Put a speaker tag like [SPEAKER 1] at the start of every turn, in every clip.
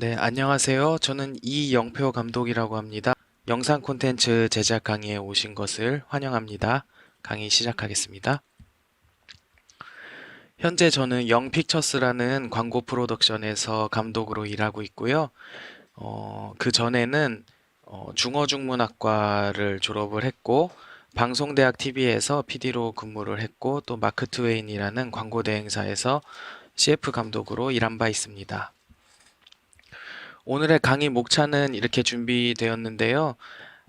[SPEAKER 1] 네, 안녕하세요. 저는 이영표 감독이라고 합니다. 영상 콘텐츠 제작 강의에 오신 것을 환영합니다. 강의 시작하겠습니다. 현재 저는 영픽처스라는 광고 프로덕션에서 감독으로 일하고 있고요. 그 전에는 중어중문학과를 졸업을 했고, 방송대학 TV에서 PD로 근무를 했고, 또 마크트웨인이라는 광고 대행사에서 CF 감독으로 일한 바 있습니다. 오늘의 강의 목차는 이렇게 준비되었는데요.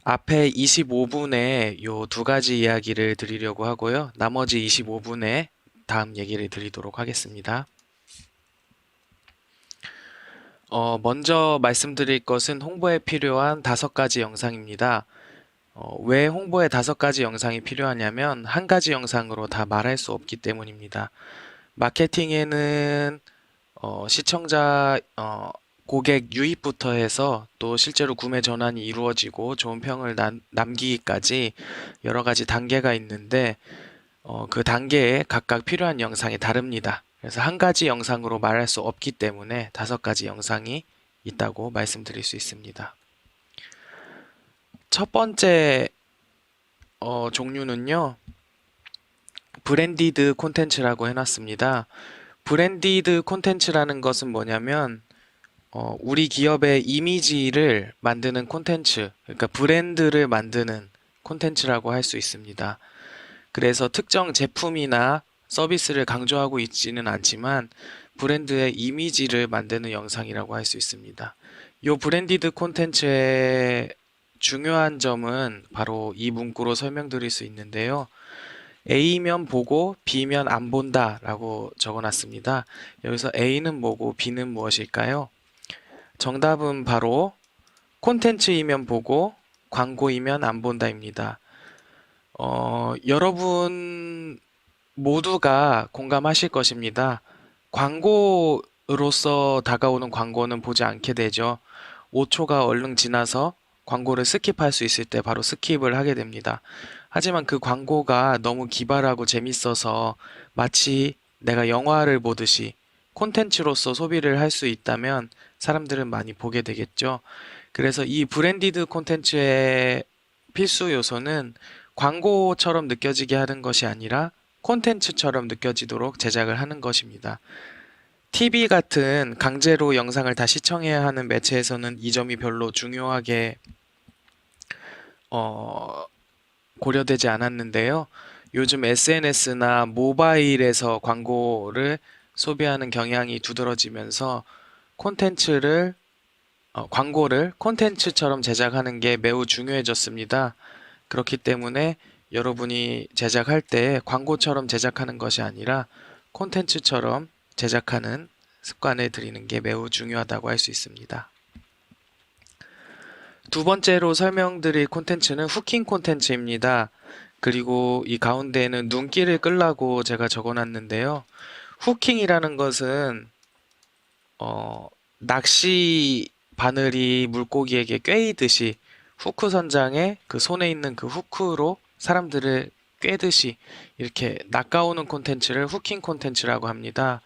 [SPEAKER 1] 앞에 25분에 요 두 가지 이야기를 드리려고 하고요. 나머지 25분에 다음 얘기를 드리도록 하겠습니다. 먼저 말씀드릴 것은 홍보에 필요한 5가지 영상입니다. 왜 홍보에 5가지 영상이 필요하냐면 한 가지 영상으로 다 말할 수 없기 때문입니다. 마케팅에는 시청자, 고객 유입부터 해서 또 실제로 구매 전환이 이루어지고 좋은 평을 남기기까지 여러 가지 단계가 있는데 그 단계에 각각 필요한 영상이 다릅니다. 그래서 한 가지 영상으로 말할 수 없기 때문에 5가지 영상이 있다고 말씀드릴 수 있습니다. 첫 번째 종류는요, 브랜디드 콘텐츠라고 해놨습니다. 브랜디드 콘텐츠라는 것은 뭐냐면 우리 기업의 이미지를 만드는 콘텐츠, 그러니까 브랜드를 만드는 콘텐츠라고 할 수 있습니다. 그래서 특정 제품이나 서비스를 강조하고 있지는 않지만 브랜드의 이미지를 만드는 영상이라고 할 수 있습니다. 이 브랜디드 콘텐츠의 중요한 점은 바로 이 문구로 설명드릴 수 있는데요. A면 보고 B면 안 본다 라고 적어놨습니다. 여기서 A는 뭐고 B는 무엇일까요? 정답은 바로 콘텐츠이면 보고 광고이면 안 본다입니다. 여러분 모두가 공감하실 것입니다. 광고로서 다가오는 광고는 보지 않게 되죠. 5초가 얼른 지나서 광고를 스킵할 수 있을 때 바로 스킵을 하게 됩니다. 하지만 그 광고가 너무 기발하고 재밌어서 마치 내가 영화를 보듯이 콘텐츠로서 소비를 할 수 있다면 사람들은 많이 보게 되겠죠. 그래서 이 브랜디드 콘텐츠의 필수 요소는 광고처럼 느껴지게 하는 것이 아니라 콘텐츠처럼 느껴지도록 제작을 하는 것입니다. TV 같은 강제로 영상을 다 시청해야 하는 매체에서는 이 점이 별로 중요하게 어, 고려되지 않았는데요. 요즘 SNS나 모바일에서 광고를 소비하는 경향이 두드러지면서 콘텐츠를 광고를 콘텐츠처럼 제작하는 게 매우 중요해졌습니다. 그렇기 때문에 여러분이 제작할 때 광고처럼 제작하는 것이 아니라 콘텐츠처럼 제작하는 습관을 들이는 게 매우 중요하다고 할 수 있습니다. 두 번째로 설명드릴 콘텐츠는 후킹 콘텐츠입니다. 그리고 이 가운데에는 눈길을 끌라고 제가 적어놨는데요. 후킹이라는 것은 낚시 바늘이 물고기에게 꿰이듯이 후크 선장에 그 손에 있는 그 후크로 사람들을 꿰듯이 이렇게 낚아오는 콘텐츠를 후킹 콘텐츠라고 합니다.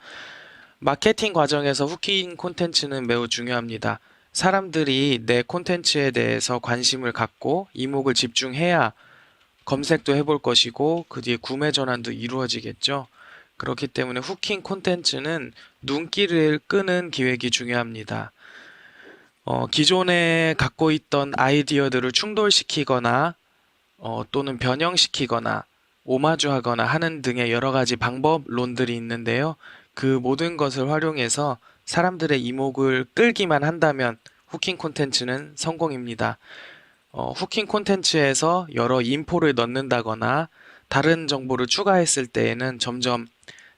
[SPEAKER 1] 마케팅 과정에서 후킹 콘텐츠는 매우 중요합니다. 사람들이 내 콘텐츠에 대해서 관심을 갖고 이목을 집중해야 검색도 해볼 것이고 그 뒤에 구매 전환도 이루어지겠죠. 그렇기 때문에 후킹 콘텐츠는 눈길을 끄는 기획이 중요합니다. 기존에 갖고 있던 아이디어들을 충돌시키거나 또는 변형시키거나 오마주하거나 하는 등의 여러 가지 방법론들이 있는데요. 그 모든 것을 활용해서 사람들의 이목을 끌기만 한다면 후킹 콘텐츠는 성공입니다. 후킹 콘텐츠에서 여러 인포를 넣는다거나 다른 정보를 추가했을 때에는 점점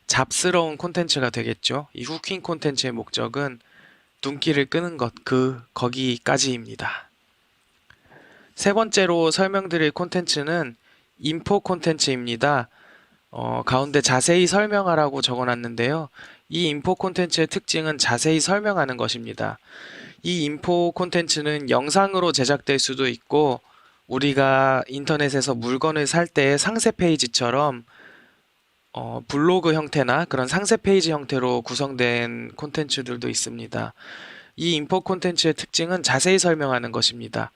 [SPEAKER 1] 잡스러운 콘텐츠가 되겠죠. 이 후킹 콘텐츠의 목적은 눈길을 끄는 것, 거기까지입니다. 세 번째로 설명드릴 콘텐츠는 인포 콘텐츠입니다. 가운데 자세히 설명하라고 적어놨는데요. 이 인포 콘텐츠의 특징은 자세히 설명하는 것입니다. 이 인포 콘텐츠는 영상으로 제작될 수도 있고, 우리가 인터넷에서 물건을 살 때 상세 페이지처럼 블로그 형태나 그런 상세 페이지 형태로 구성된 콘텐츠들도 있습니다. 이 인포 콘텐츠의 특징은 자세히 설명하는 것입니다.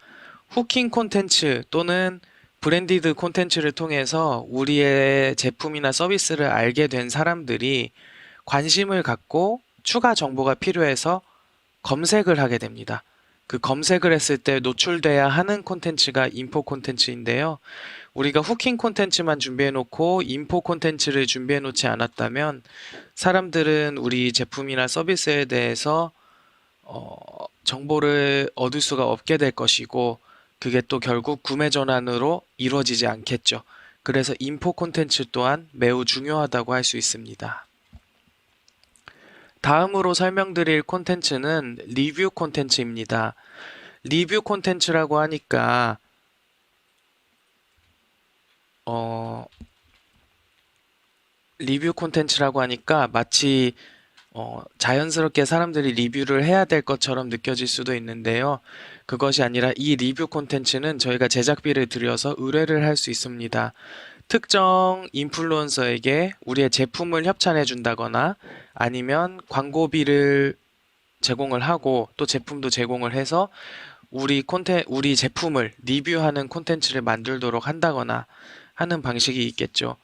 [SPEAKER 1] 후킹 콘텐츠 또는 브랜디드 콘텐츠를 통해서 우리의 제품이나 서비스를 알게 된 사람들이 관심을 갖고 추가 정보가 필요해서 검색을 하게 됩니다. 그 검색을 했을 때 노출돼야 하는 콘텐츠가 인포 콘텐츠인데요. 우리가 후킹 콘텐츠만 준비해 놓고 인포 콘텐츠를 준비해 놓지 않았다면 사람들은 우리 제품이나 서비스에 대해서 정보를 얻을 수가 없게 될 것이고 그게 또 결국 구매 전환으로 이루어지지 않겠죠. 그래서 인포 콘텐츠 또한 매우 중요하다고 할 수 있습니다. 다음으로 설명드릴 콘텐츠는 리뷰 콘텐츠입니다. 리뷰 콘텐츠라고 하니까 어, 리뷰 콘텐츠라고 하니까 마치 자연스럽게 사람들이 리뷰를 해야 될 것처럼 느껴질 수도 있는데요. 그것이 아니라 이 리뷰 콘텐츠는 저희가 제작비를 들여서 의뢰를 할 수 있습니다. 특정 인플루언서에게 우리의 제품을 협찬해 준다거나 아니면 광고비를 제공을 하고 또 제품도 제공을 해서 우리 제품을 리뷰하는 콘텐츠를 만들도록 한다거나 하는 방식이 있겠죠.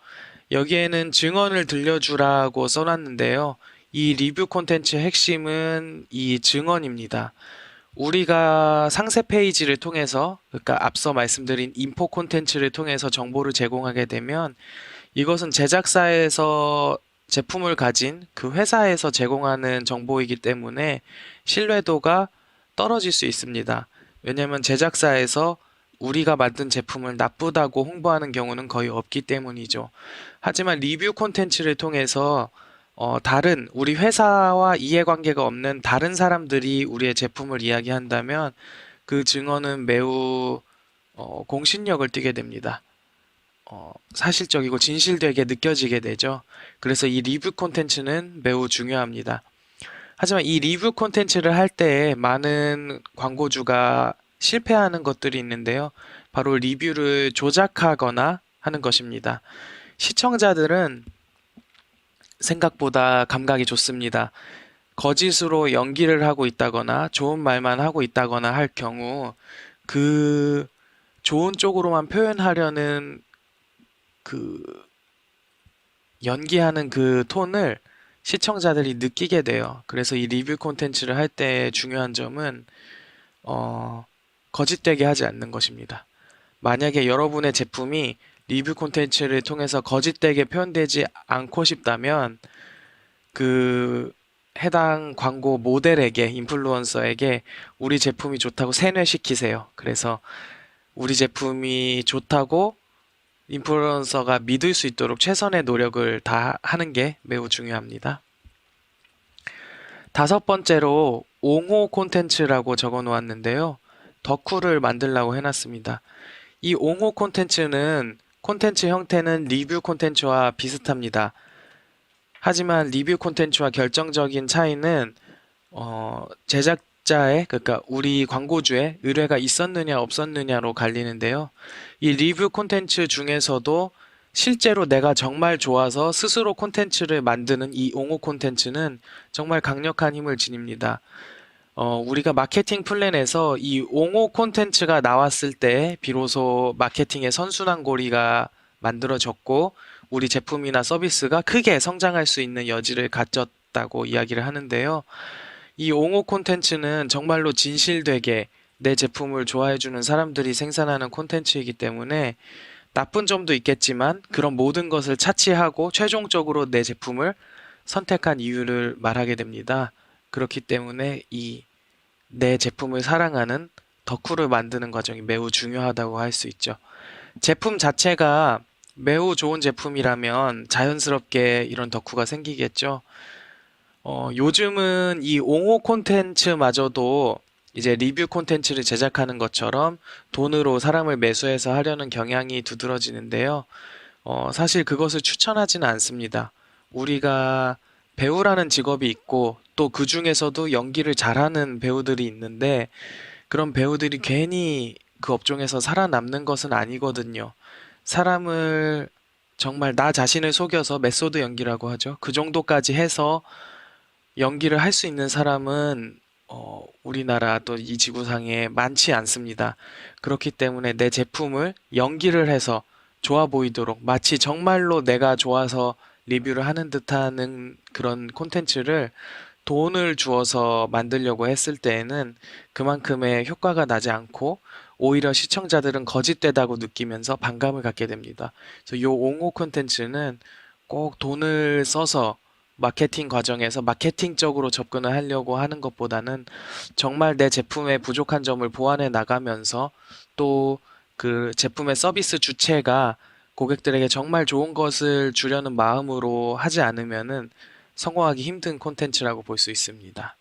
[SPEAKER 1] 여기에는 증언을 들려주라고 써놨는데요. 이 리뷰 콘텐츠의 핵심은 이 증언입니다. 우리가 상세 페이지를 통해서, 그러니까 앞서 말씀드린 인포 콘텐츠를 통해서 정보를 제공하게 되면 이것은 제작사에서 제품을 가진 그 회사에서 제공하는 정보이기 때문에 신뢰도가 떨어질 수 있습니다. 왜냐하면 제작사에서 우리가 만든 제품을 나쁘다고 홍보하는 경우는 거의 없기 때문이죠. 하지만 리뷰 콘텐츠를 통해서 다른 우리 회사와 이해관계가 없는 다른 사람들이 우리의 제품을 이야기한다면 그 증언은 매우 공신력을 띠게 됩니다. 사실적이고 진실되게 느껴지게 되죠. 그래서 이 리뷰 콘텐츠는 매우 중요합니다. 하지만 이 리뷰 콘텐츠를 할 때 많은 광고주가 실패하는 것들이 있는데요. 바로 리뷰를 조작하거나 하는 것입니다. 시청자들은 생각보다 감각이 좋습니다. 거짓으로 연기를 하고 있다거나 좋은 말만 하고 있다거나 할 경우 그 좋은 쪽으로만 표현하려는 그 연기하는 그 톤을 시청자들이 느끼게 돼요. 그래서 이 리뷰 콘텐츠를 할 때 중요한 점은 어, 거짓되게 하지 않는 것입니다. 만약에 여러분의 제품이 리뷰 콘텐츠를 통해서 거짓되게 표현되지 않고 싶다면 그 해당 광고 모델에게, 인플루언서에게 우리 제품이 좋다고 세뇌시키세요. 그래서 우리 제품이 좋다고 인플루언서가 믿을 수 있도록 최선의 노력을 다 하는 게 매우 중요합니다. 다섯 번째로 옹호 콘텐츠라고 적어 놓았는데요. 덕후를 만들라고 해놨습니다. 이 옹호 콘텐츠는 콘텐츠 형태는 리뷰 콘텐츠와 비슷합니다. 하지만 리뷰 콘텐츠와 결정적인 차이는 제작자의, 그러니까 우리 광고주의 의뢰가 있었느냐 없었느냐로 갈리는데요. 이 리뷰 콘텐츠 중에서도 실제로 내가 정말 좋아서 스스로 콘텐츠를 만드는 이 옹호 콘텐츠는 정말 강력한 힘을 지닙니다. 우리가 마케팅 플랜에서 이 옹호 콘텐츠가 나왔을 때 비로소 마케팅의 선순환고리가 만들어졌고 우리 제품이나 서비스가 크게 성장할 수 있는 여지를 갖췄다고 이야기를 하는데요. 이 옹호 콘텐츠는 정말로 진실되게 내 제품을 좋아해주는 사람들이 생산하는 콘텐츠이기 때문에 나쁜 점도 있겠지만 그런 모든 것을 차치하고 최종적으로 내 제품을 선택한 이유를 말하게 됩니다. 그렇기 때문에 이 내 제품을 사랑하는 덕후를 만드는 과정이 매우 중요하다고 할 수 있죠. 제품 자체가 매우 좋은 제품이라면 자연스럽게 이런 덕후가 생기겠죠. 요즘은 이 옹호 콘텐츠마저도 이제 리뷰 콘텐츠를 제작하는 것처럼 돈으로 사람을 매수해서 하려는 경향이 두드러지는데요. 사실 그것을 추천하지는 않습니다. 우리가 배우라는 직업이 있고 또 그 중에서도 연기를 잘하는 배우들이 있는데 그런 배우들이 괜히 그 업종에서 살아남는 것은 아니거든요. 사람을 정말 나 자신을 속여서 메소드 연기라고 하죠. 그 정도까지 해서 연기를 할 수 있는 사람은 우리나라 또 이 지구상에 많지 않습니다. 그렇기 때문에 내 제품을 연기를 해서 좋아 보이도록 마치 정말로 내가 좋아서 리뷰를 하는 듯하는 그런 콘텐츠를 돈을 주어서 만들려고 했을 때에는 그만큼의 효과가 나지 않고 오히려 시청자들은 거짓되다고 느끼면서 반감을 갖게 됩니다. 그래서 요 옹호 콘텐츠는 꼭 돈을 써서 마케팅 과정에서 마케팅적으로 접근을 하려고 하는 것보다는 정말 내 제품의 부족한 점을 보완해 나가면서 또 그 제품의 서비스 주체가 고객들에게 정말 좋은 것을 주려는 마음으로 하지 않으면은 성공하기 힘든 콘텐츠라고 볼 수 있습니다.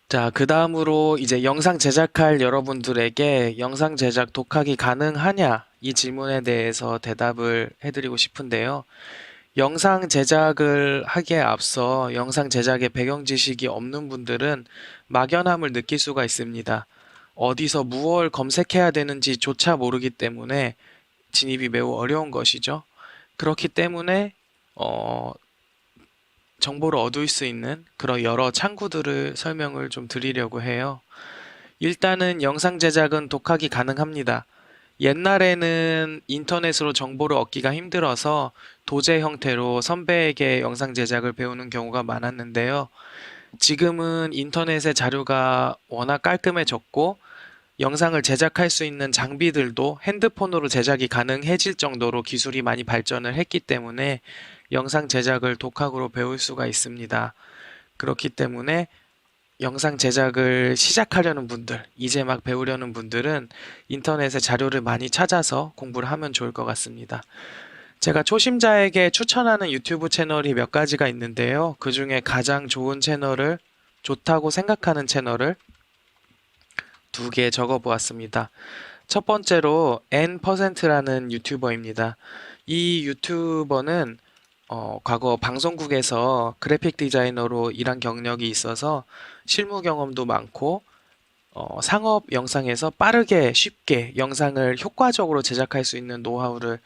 [SPEAKER 1] 자, 그 다음으로 이제 영상 제작할 여러분들에게 영상 제작 독학이 가능하냐? 이 질문에 대해서 대답을 해드리고 싶은데요. 영상 제작을 하기에 앞서 영상 제작의 배경 지식이 없는 분들은 막연함을 느낄 수가 있습니다. 어디서 무엇을 검색해야 되는지조차 모르기 때문에 진입이 매우 어려운 것이죠. 그렇기 때문에 어, 정보를 얻을 수 있는 그런 여러 창구들을 설명을 좀 드리려고 해요. 일단은 영상 제작은 독학이 가능합니다. 옛날에는 인터넷으로 정보를 얻기가 힘들어서 도제 형태로 선배에게 영상 제작을 배우는 경우가 많았는데요. 지금은 인터넷의 자료가 워낙 깔끔해졌고 영상을 제작할 수 있는 장비들도 핸드폰으로 제작이 가능해질 정도로 기술이 많이 발전을 했기 때문에 영상 제작을 독학으로 배울 수가 있습니다. 그렇기 때문에 영상 제작을 시작하려는 분들, 이제 막 배우려는 분들은 인터넷에 자료를 많이 찾아서 공부를 하면 좋을 것 같습니다. 제가 초심자에게 추천하는 유튜브 채널이 몇 가지가 있는데요. 그 중에 가장 좋은 채널을, 좋다고 생각하는 채널을 두 개 적어 보았습니다. 첫 번째로 N%라는 유튜버입니다. 이 유튜버는 과거 방송국에서 그래픽 디자이너로 일한 경력이 있어서 실무 경험도 많고 상업 영상에서 빠르게 쉽게 영상을 효과적으로 제작할 수 있는 노하우를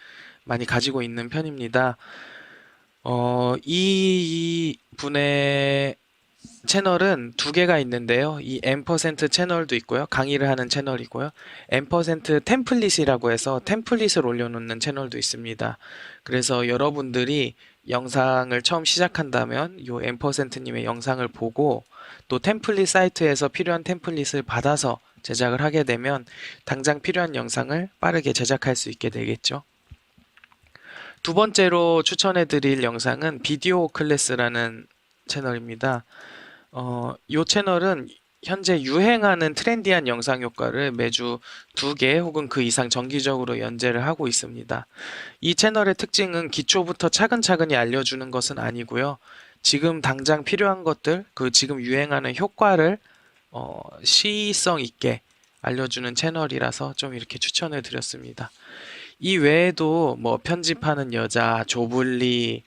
[SPEAKER 1] 많이 가지고 있는 편입니다. 이 분의 채널은 두 개가 있는데요. 이 M% 채널도 있고요. 강의를 하는 채널이고요. M% 템플릿이라고 해서 템플릿을 올려놓는 채널도 있습니다. 그래서 여러분들이 영상을 처음 시작한다면 요 M%님의 영상을 보고 또 템플릿 사이트에서 필요한 템플릿을 받아서 제작을 하게 되면 당장 필요한 영상을 빠르게 제작할 수 있게 되겠죠. 두 번째로 추천해 드릴 영상은 비디오 클래스라는 채널입니다. 이 채널은 현재 유행하는 트렌디한 영상 효과를 매주 두 개 혹은 그 이상 정기적으로 연재를 하고 있습니다. 이 채널의 특징은 기초부터 차근차근히 알려주는 것은 아니고요. 지금 당장 필요한 것들, 그 지금 유행하는 효과를 시의성 있게 알려주는 채널이라서 좀 이렇게 추천을 드렸습니다. 이 외에도 뭐 편집하는 여자, 조블리,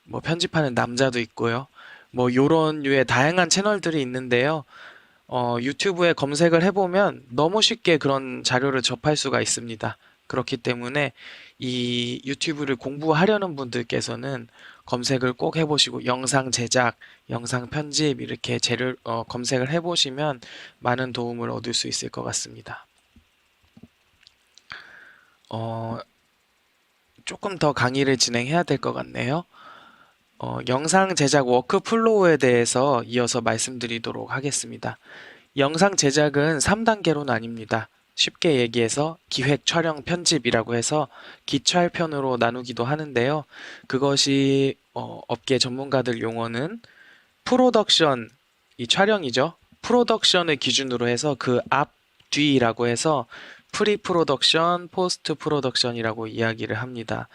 [SPEAKER 1] 뭐 편집하는 남자도 있고요. 뭐 요런 류의 다양한 채널들이 있는데요. 유튜브에 검색을 해보면 너무 쉽게 그런 자료를 접할 수가 있습니다. 그렇기 때문에 이 유튜브를 공부하려는 분들께서는 검색을 꼭 해보시고 영상 제작, 영상 편집 이렇게 검색을 해보시면 많은 도움을 얻을 수 있을 것 같습니다. 어, 조금 더 강의를 진행해야 될 것 같네요. 영상 제작 워크플로우에 대해서 이어서 말씀드리도록 하겠습니다. 영상 제작은 3단계로 나뉩니다. 쉽게 얘기해서 기획, 촬영, 편집이라고 해서 기촬편으로 나누기도 하는데요. 그것이 업계 전문가들 용어는 프로덕션, 이 촬영이죠. 프로덕션을 기준으로 해서 그 앞, 뒤라고 해서 프리 프로덕션, 포스트 프로덕션이라고 이야기를 합니다.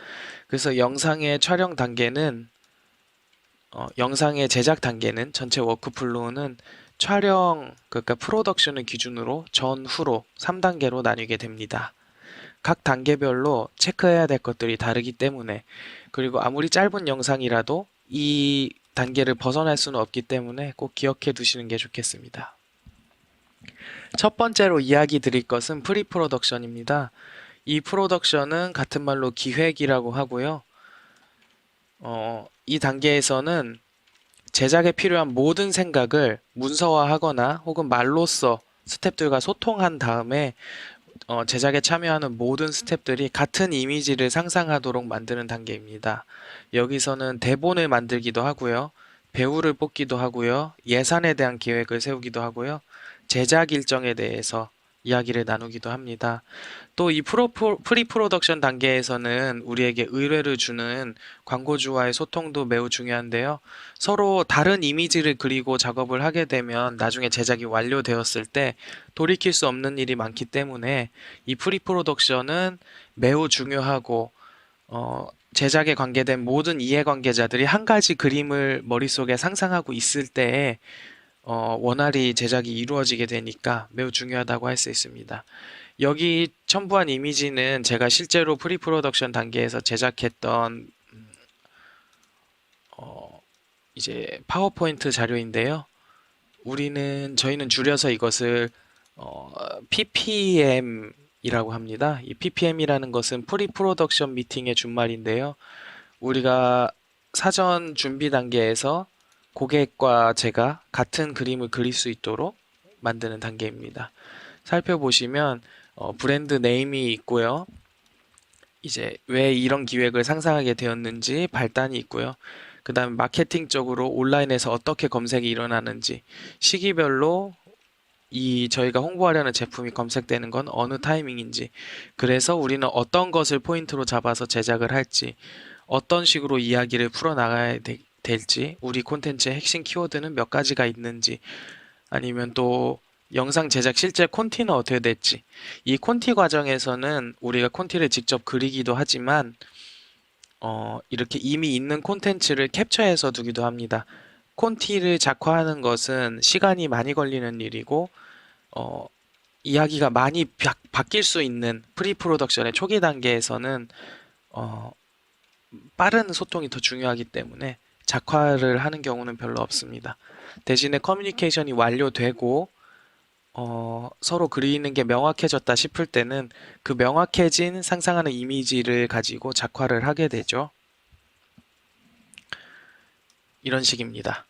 [SPEAKER 1] 그래서 영상의 촬영 단계는 영상의 제작 단계는 전체 워크플로우는 촬영, 그러니까 프로덕션을 기준으로 전후로 3단계로 나뉘게 됩니다. 각 단계별로 체크해야 될 것들이 다르기 때문에 그리고 아무리 짧은 영상이라도 이 단계를 벗어날 수는 없기 때문에 꼭 기억해 두시는 게 좋겠습니다. 첫 번째로 이야기 드릴 것은 프리 프로덕션입니다. 이 프로덕션은 같은 말로 기획이라고 하고요. 이 단계에서는 제작에 필요한 모든 생각을 문서화하거나 혹은 말로써 스태프들과 소통한 다음에 제작에 참여하는 모든 스태프들이 같은 이미지를 상상하도록 만드는 단계입니다. 여기서는 대본을 만들기도 하고요. 배우를 뽑기도 하고요. 예산에 대한 계획을 세우기도 하고요. 제작 일정에 대해서 이야기를 나누기도 합니다. 또 이 프리 프로덕션 단계에서는 우리에게 의뢰를 주는 광고주와의 소통도 매우 중요한데요. 서로 다른 이미지를 그리고 작업을 하게 되면 나중에 제작이 완료되었을 때 돌이킬 수 없는 일이 많기 때문에 이 프리 프로덕션은 매우 중요하고 제작에 관계된 모든 이해관계자들이 한 가지 그림을 머릿속에 상상하고 있을 때에 원활히 제작이 이루어지게 되니까 매우 중요하다고 할 수 있습니다. 여기 첨부한 이미지는 제가 실제로 프리 프로덕션 단계에서 제작했던 어, 이제 파워포인트 자료인데요. 저희는 줄여서 이것을 PPM이라고 합니다. 이 PPM이라는 것은 프리 프로덕션 미팅의 준말인데요. 우리가 사전 준비 단계에서 고객과 제가 같은 그림을 그릴 수 있도록 만드는 단계입니다. 살펴보시면 브랜드 네임이 있고요. 이제 왜 이런 기획을 상상하게 되었는지 발단이 있고요. 그 다음에 마케팅적으로 온라인에서 어떻게 검색이 일어나는지, 시기별로 저희가 홍보하려는 제품이 검색되는 건 어느 타이밍인지, 그래서 우리는 어떤 것을 포인트로 잡아서 제작을 할지, 어떤 식으로 이야기를 풀어나가야 될지, 우리 콘텐츠의 핵심 키워드는 몇 가지가 있는지, 아니면 또 영상 제작 실제 콘티는 어떻게 될지. 이 콘티 과정에서는 우리가 콘티를 직접 그리기도 하지만 이렇게 이미 있는 콘텐츠를 캡처해서 두기도 합니다. 콘티를 작화하는 것은 시간이 많이 걸리는 일이고 어, 이야기가 많이 바뀔 수 있는 프리 프로덕션의 초기 단계에서는 어, 빠른 소통이 더 중요하기 때문에 작화를 하는 경우는 별로 없습니다. 대신에 커뮤니케이션이 완료되고 서로 그리는 게 명확해졌다 싶을 때는 그 명확해진 상상하는 이미지를 가지고 작화를 하게 되죠. 이런 식입니다.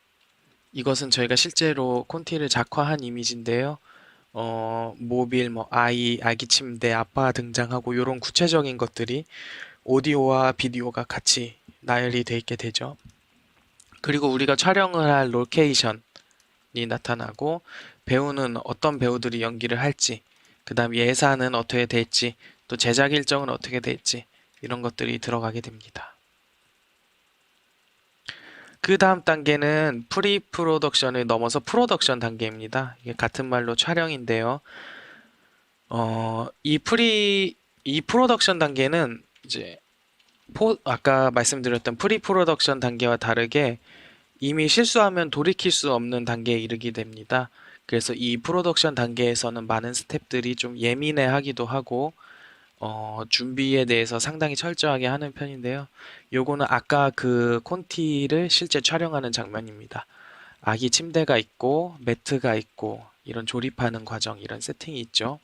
[SPEAKER 1] 이것은 저희가 실제로 콘티를 작화한 이미지인데요. 모빌, 아기 침대, 아빠 등장하고 이런 구체적인 것들이 오디오와 비디오가 같이 나열이 돼 있게 되죠. 그리고 우리가 촬영을 할 로케이션이 나타나고 배우는 어떤 배우들이 연기를 할지, 그 다음 예산은 어떻게 될지, 또 제작 일정은 어떻게 될지 이런 것들이 들어가게 됩니다. 그 다음 단계는 프리 프로덕션을 넘어서 프로덕션 단계입니다. 이게 같은 말로 촬영인데요. 이 프로덕션 단계는 이제 아까 말씀드렸던 프리 프로덕션 단계와 다르게 이미 실수하면 돌이킬 수 없는 단계에 이르게 됩니다. 그래서 이 프로덕션 단계에서는 많은 스태프들이 좀 예민해 하기도 하고, 준비에 대해서 상당히 철저하게 하는 편인데요. 요거는 아까 그 콘티를 실제 촬영하는 장면입니다. 아기 침대가 있고, 매트가 있고, 이런 조립하는 과정, 이런 세팅이 있죠.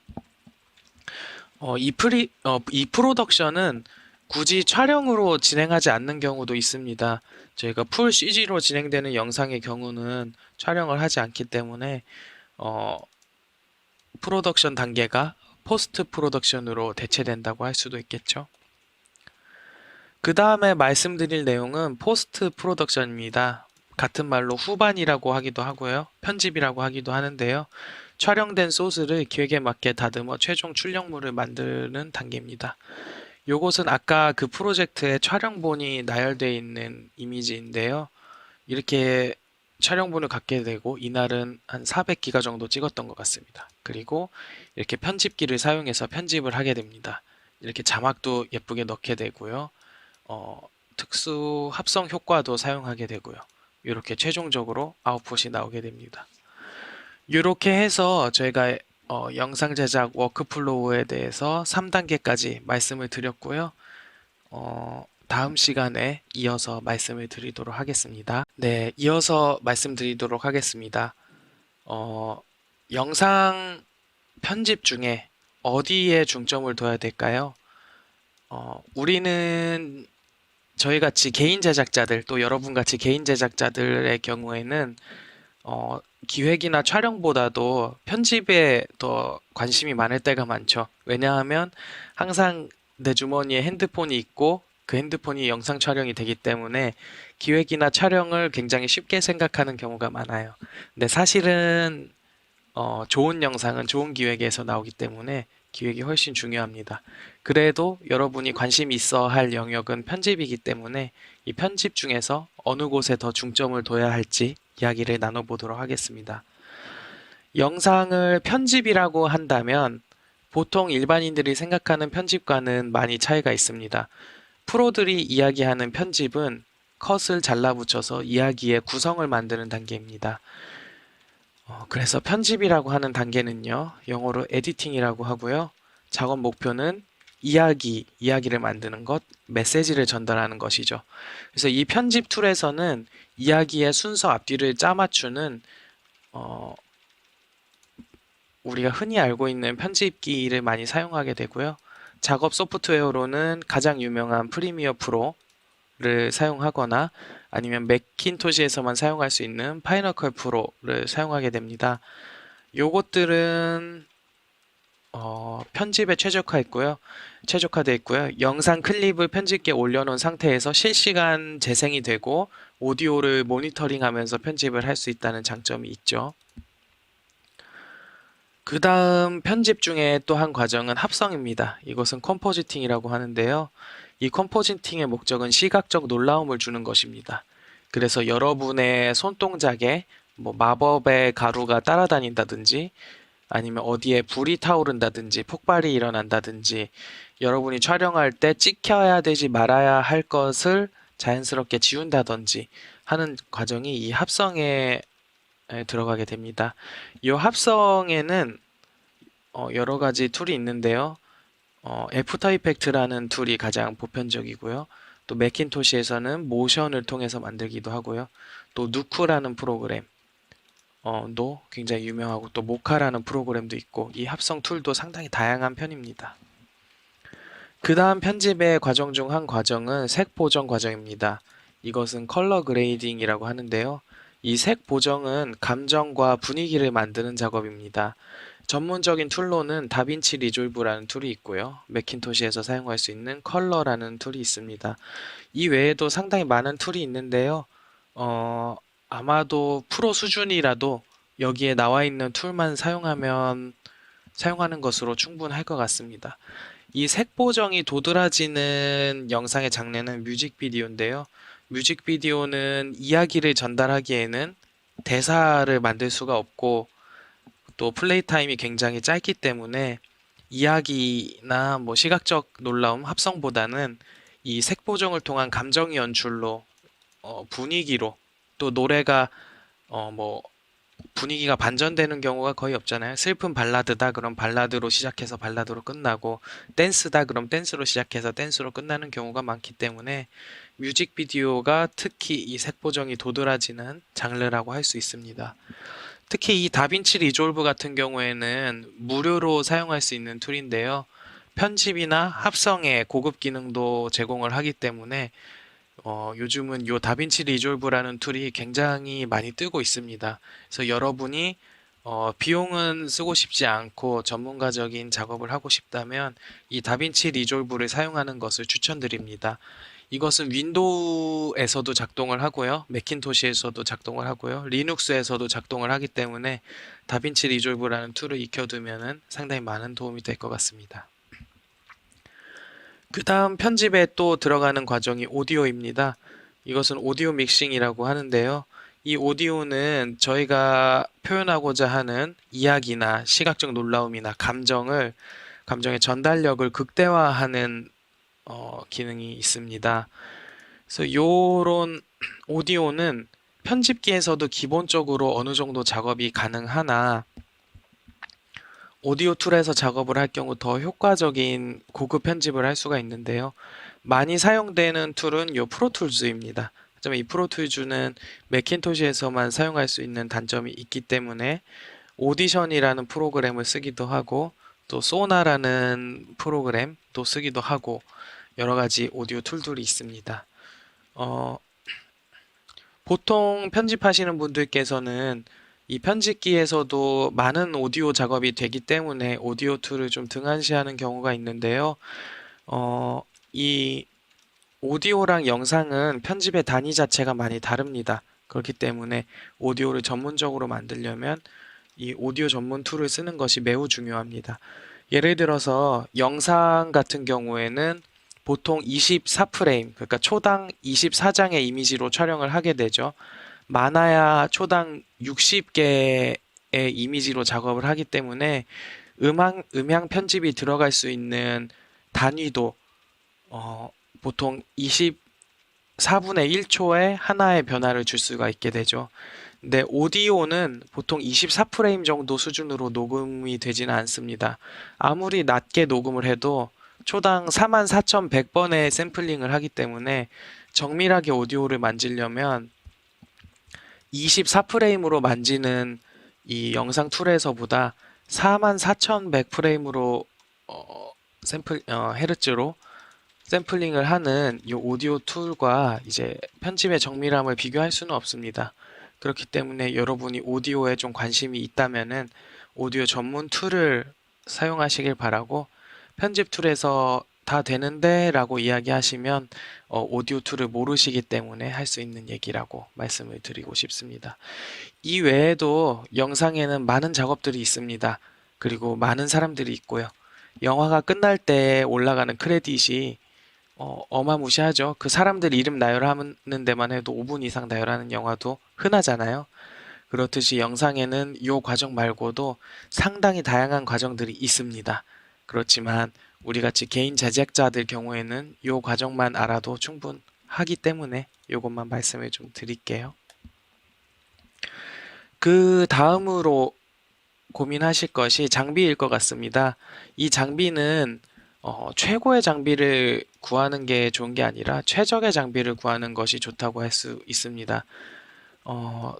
[SPEAKER 1] 이 프로덕션은 굳이 촬영으로 진행하지 않는 경우도 있습니다. 저희가 풀 CG로 진행되는 영상의 경우는 촬영을 하지 않기 때문에 어, 프로덕션 단계가 포스트 프로덕션으로 대체된다고 할 수도 있겠죠. 그 다음에 말씀드릴 내용은 포스트 프로덕션입니다. 같은 말로 후반이라고 하기도 하고요. 편집이라고 하기도 하는데요. 촬영된 소스를 기획에 맞게 다듬어 최종 출력물을 만드는 단계입니다. 요것은 아까 그 프로젝트의 촬영본이 나열되어 있는 이미지인데요. 이렇게 촬영본을 갖게 되고 이날은 한 400기가 정도 찍었던 것 같습니다. 그리고 이렇게 편집기를 사용해서 편집을 하게 됩니다. 이렇게 자막도 예쁘게 넣게 되고요. 특수 합성 효과도 사용하게 되고요. 이렇게 최종적으로 아웃풋이 나오게 됩니다. 이렇게 해서 저희가 영상 제작 워크플로우에 대해서 3단계까지 말씀을 드렸고요. 다음 시간에 이어서 말씀을 드리도록 하겠습니다. 네, 이어서 말씀드리도록 하겠습니다. 어, 영상 편집 중에 어디에 중점을 둬야 될까요? 우리는 저희 같이 개인 제작자들, 또 여러분 같이 개인 제작자들의 경우에는 어, 기획이나 촬영보다도 편집에 더 관심이 많을 때가 많죠. 왜냐하면 항상 내 주머니에 핸드폰이 있고 그 핸드폰이 영상 촬영이 되기 때문에 기획이나 촬영을 굉장히 쉽게 생각하는 경우가 많아요. 근데 사실은 좋은 영상은 좋은 기획에서 나오기 때문에 기획이 훨씬 중요합니다. 그래도 여러분이 관심 있어 할 영역은 편집이기 때문에 이 편집 중에서 어느 곳에 더 중점을 둬야 할지 이야기를 나눠보도록 하겠습니다. 영상을 편집이라고 한다면 보통 일반인들이 생각하는 편집과는 많이 차이가 있습니다. 프로들이 이야기하는 편집은 컷을 잘라붙여서 이야기의 구성을 만드는 단계입니다. 그래서 편집이라고 하는 단계는요, 영어로 에디팅이라고 하고요. 작업 목표는 이야기를 만드는 것, 메시지를 전달하는 것이죠. 그래서 이 편집 툴에서는 이야기의 순서 앞뒤를 짜맞추는 어, 우리가 흔히 알고 있는 편집기를 많이 사용하게 되고요. 작업 소프트웨어로는 가장 유명한 프리미어 프로를 사용하거나 아니면 맥킨토시에서만 사용할 수 있는 파이널 컷 프로를 사용하게 됩니다. 요것들은 편집에 최적화되어 있고요. 영상 클립을 편집기에 올려놓은 상태에서 실시간 재생이 되고 오디오를 모니터링하면서 편집을 할 수 있다는 장점이 있죠. 그 다음 편집 중에 또 한 과정은 합성입니다. 이것은 컴포지팅이라고 하는데요. 이 컴포지팅의 목적은 시각적 놀라움을 주는 것입니다. 그래서 여러분의 손동작에 뭐 마법의 가루가 따라다닌다든지 아니면 어디에 불이 타오른다든지 폭발이 일어난다든지 여러분이 촬영할 때 찍혀야 되지 말아야 할 것을 자연스럽게 지운다든지 하는 과정이 이 합성에 들어가게 됩니다. 이 합성에는 여러 가지 툴이 있는데요. 애프터 이펙트라는 툴이 가장 보편적이고요. 또 매킨토시에서는 모션을 통해서 만들기도 하고요. 또 누크라는 프로그램, 도 굉장히 유명하고 또 모카라는 프로그램도 있고 이 합성 툴도 상당히 다양한 편입니다. 그 다음 편집의 과정 중 한 과정은 색 보정 과정입니다. 이것은 컬러 그레이딩이라고 하는데요. 이 색 보정은 감정과 분위기를 만드는 작업입니다. 전문적인 툴로는 다빈치 리졸브라는 툴이 있고요. 매킨토시에서 사용할 수 있는 컬러라는 툴이 있습니다. 이 외에도 상당히 많은 툴이 있는데요. 어, 아마도 프로 수준이라도 여기에 나와 있는 툴만 사용하는 것으로 충분할 것 같습니다. 이 색 보정이 도드라지는 영상의 장르는 뮤직비디오인데요. 뮤직비디오는 이야기를 전달하기에는 대사를 만들 수가 없고 또 플레이 타임이 굉장히 짧기 때문에 이야기나 뭐 시각적 놀라움 합성보다는 이 색 보정을 통한 감정 연출로 분위기로 또 노래가 뭐 분위기가 반전되는 경우가 거의 없잖아요. 슬픈 발라드다 그럼 발라드로 시작해서 발라드로 끝나고 댄스다 그럼 댄스로 시작해서 댄스로 끝나는 경우가 많기 때문에 뮤직비디오가 특히 이 색보정이 도드라지는 장르라고 할 수 있습니다. 특히 이 다빈치 리졸브 같은 경우에는 무료로 사용할 수 있는 툴인데요. 편집이나 합성에 고급 기능도 제공을 하기 때문에 요즘은 요 다빈치 리졸브라는 툴이 굉장히 많이 뜨고 있습니다. 그래서 여러분이 비용은 쓰고 싶지 않고 전문가적인 작업을 하고 싶다면 이 다빈치 리졸브를 사용하는 것을 추천드립니다. 이것은 윈도우에서도 작동을 하고요. 매킨토시에서도 작동을 하고요. 리눅스에서도 작동을 하기 때문에 다빈치 리졸브라는 툴을 익혀두면 상당히 많은 도움이 될 것 같습니다. 그 다음 편집에 또 들어가는 과정이 오디오입니다. 이것은 오디오 믹싱이라고 하는데요. 이 오디오는 저희가 표현하고자 하는 이야기나 시각적 놀라움이나 감정의 전달력을 극대화하는 기능이 있습니다. 그래서 요런 오디오는 편집기에서도 기본적으로 어느 정도 작업이 가능하나 오디오 툴에서 작업을 할 경우 더 효과적인 고급 편집을 할 수가 있는데요. 많이 사용되는 툴은 요 프로툴즈입니다. 하지만 이 프로툴즈는 매킨토시에서만 사용할 수 있는 단점이 있기 때문에 오디션이라는 프로그램을 쓰기도 하고 또 소나라는 프로그램도 쓰기도 하고 여러 가지 오디오 툴들이 있습니다. 어, 보통 편집하시는 분들께서는 이 편집기에서도 많은 오디오 작업이 되기 때문에 오디오 툴을 좀 등한시하는 경우가 있는데요. 어, 이 오디오랑 영상은 편집의 단위 자체가 많이 다릅니다. 그렇기 때문에 오디오를 전문적으로 만들려면 이 오디오 전문 툴을 쓰는 것이 매우 중요합니다. 예를 들어서 영상 같은 경우에는 보통 24프레임, 그러니까 초당 24장의 이미지로 촬영을 하게 되죠. 많아야 초당 60개의 이미지로 작업을 하기 때문에 음향 편집이 들어갈 수 있는 단위도 어, 보통 24분의 1초에 하나의 변화를 줄 수가 있게 되죠. 근데 오디오는 보통 24프레임 정도 수준으로 녹음이 되지는 않습니다. 아무리 낮게 녹음을 해도 초당 44,100번의 샘플링을 하기 때문에 정밀하게 오디오를 만지려면 24프레임으로 만지는 이 영상 툴에서보다 44,100프레임으로 헤르츠로 샘플링을 하는 이 오디오 툴과 이제 편집의 정밀함을 비교할 수는 없습니다. 그렇기 때문에 여러분이 오디오에 좀 관심이 있다면은 오디오 전문 툴을 사용하시길 바라고, 편집 툴에서 다 되는데 라고 이야기하시면 오디오 툴을 모르시기 때문에 할 수 있는 얘기라고 말씀을 드리고 싶습니다. 이 외에도 영상에는 많은 작업들이 있습니다. 그리고 많은 사람들이 있고요. 영화가 끝날 때 올라가는 크레딧이 어마무시하죠. 그 사람들 이름 나열하는 데만 해도 5분 이상 나열하는 영화도 흔하잖아요. 그렇듯이 영상에는 이 과정 말고도 상당히 다양한 과정들이 있습니다. 그렇지만 우리 같이 개인 제작자들 경우에는 이 과정만 알아도 충분하기 때문에 이것만 말씀을 좀 드릴게요. 그 다음으로 고민하실 것이 장비일 것 같습니다. 이 장비는 최고의 장비를 구하는 게 좋은 게 아니라 최적의 장비를 구하는 것이 좋다고 할 수 있습니다. 어,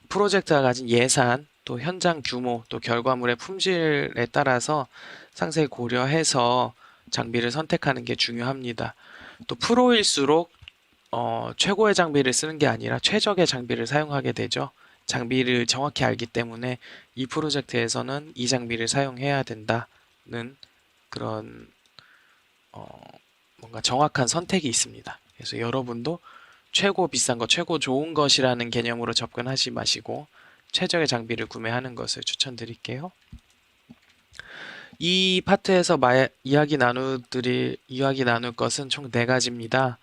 [SPEAKER 1] 프로젝트가 가진 예산, 또 현장 규모, 또 결과물의 품질에 따라서 상세히 고려해서 장비를 선택하는 게 중요합니다. 또 프로일수록 최고의 장비를 쓰는 게 아니라 최적의 장비를 사용하게 되죠. 장비를 정확히 알기 때문에 이 프로젝트에서는 이 장비를 사용해야 된다는 그런 어, 뭔가 정확한 선택이 있습니다. 그래서 여러분도 최고 비싼 것, 최고 좋은 것이라는 개념으로 접근하지 마시고 최적의 장비를 구매하는 것을 추천드릴게요. 이 파트에서 이야기 나눌 것은 총 4가지입니다.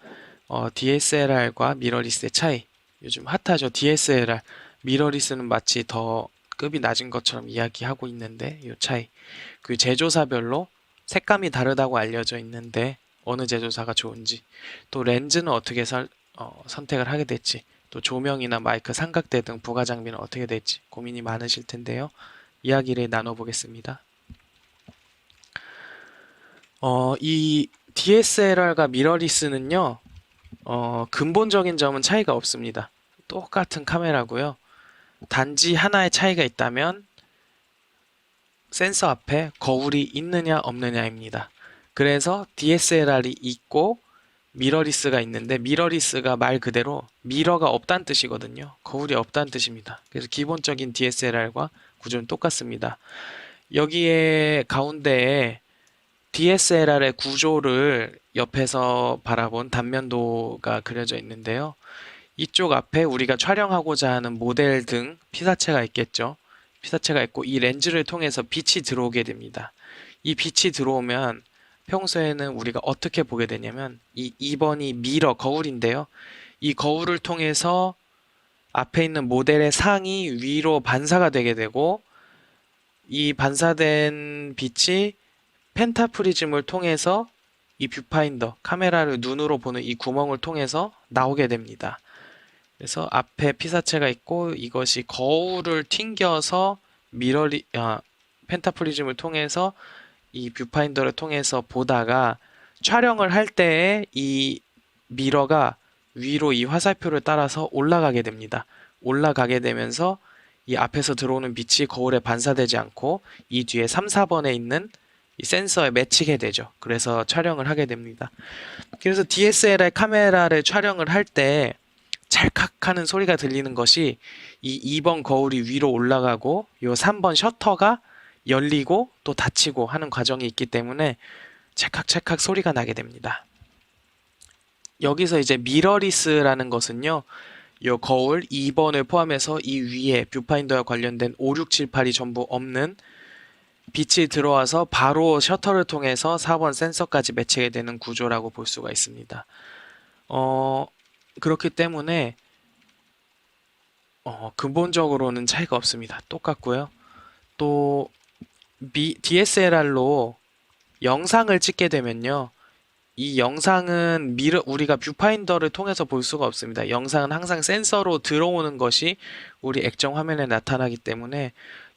[SPEAKER 1] DSLR과 미러리스의 차이. 요즘 핫하죠. DSLR. 미러리스는 마치 더 급이 낮은 것처럼 이야기하고 있는데 이 차이. 그 제조사별로 색감이 다르다고 알려져 있는데 어느 제조사가 좋은지, 또 렌즈는 어떻게 선택을 하게 될지, 또 조명이나 마이크, 삼각대 등 부가 장비는 어떻게 될지 고민이 많으실 텐데요. 이야기를 나눠보겠습니다. 이 DSLR과 미러리스는요, 근본적인 점은 차이가 없습니다. 똑같은 카메라고요. 단지 하나의 차이가 있다면 센서 앞에 거울이 있느냐 없느냐입니다. 그래서 DSLR이 있고 미러리스가 있는데, 미러리스가 말 그대로 미러가 없다는 뜻이거든요. 거울이 없다는 뜻입니다. 그래서 기본적인 DSLR과 구조는 똑같습니다. 여기에 가운데에 DSLR의 구조를 옆에서 바라본 단면도가 그려져 있는데요. 이쪽 앞에 우리가 촬영하고자 하는 모델 등 피사체가 있겠죠. 피사체가 있고 이 렌즈를 통해서 빛이 들어오게 됩니다. 이 빛이 들어오면 평소에는 우리가 어떻게 보게 되냐면 이 2번이 미러, 거울인데요. 이 거울을 통해서 앞에 있는 모델의 상이 위로 반사가 되게 되고, 이 반사된 빛이 펜타프리즘을 통해서 이 뷰파인더, 카메라를 눈으로 보는 이 구멍을 통해서 나오게 됩니다. 그래서 앞에 피사체가 있고 이것이 거울을 튕겨서 펜타프리즘을 통해서 이 뷰파인더를 통해서 보다가 촬영을 할 때에 이 미러가 위로 이 화살표를 따라서 올라가게 됩니다. 올라가게 되면서 이 앞에서 들어오는 빛이 거울에 반사되지 않고 이 뒤에 3, 4번에 있는 이 센서에 맺히게 되죠. 그래서 촬영을 하게 됩니다. 그래서 DSLR 카메라를 촬영을 할 때 찰칵하는 소리가 들리는 것이 이 2번 거울이 위로 올라가고 요 3번 셔터가 열리고 또 닫히고 하는 과정이 있기 때문에 찰칵찰칵 소리가 나게 됩니다. 여기서 이제 미러리스라는 것은요, 요 거울 2번을 포함해서 이 위에 뷰파인더와 관련된 5, 6, 7, 8이 전부 없는 빛이 들어와서 바로 셔터를 통해서 4번 센서까지 매치게 되는 구조라고 볼 수가 있습니다. 그렇기 때문에 근본적으로는 차이가 없습니다. 똑같고요. 또 DSLR로 영상을 찍게 되면요. 이 영상은 우리가 뷰파인더를 통해서 볼 수가 없습니다. 영상은 항상 센서로 들어오는 것이 우리 액정 화면에 나타나기 때문에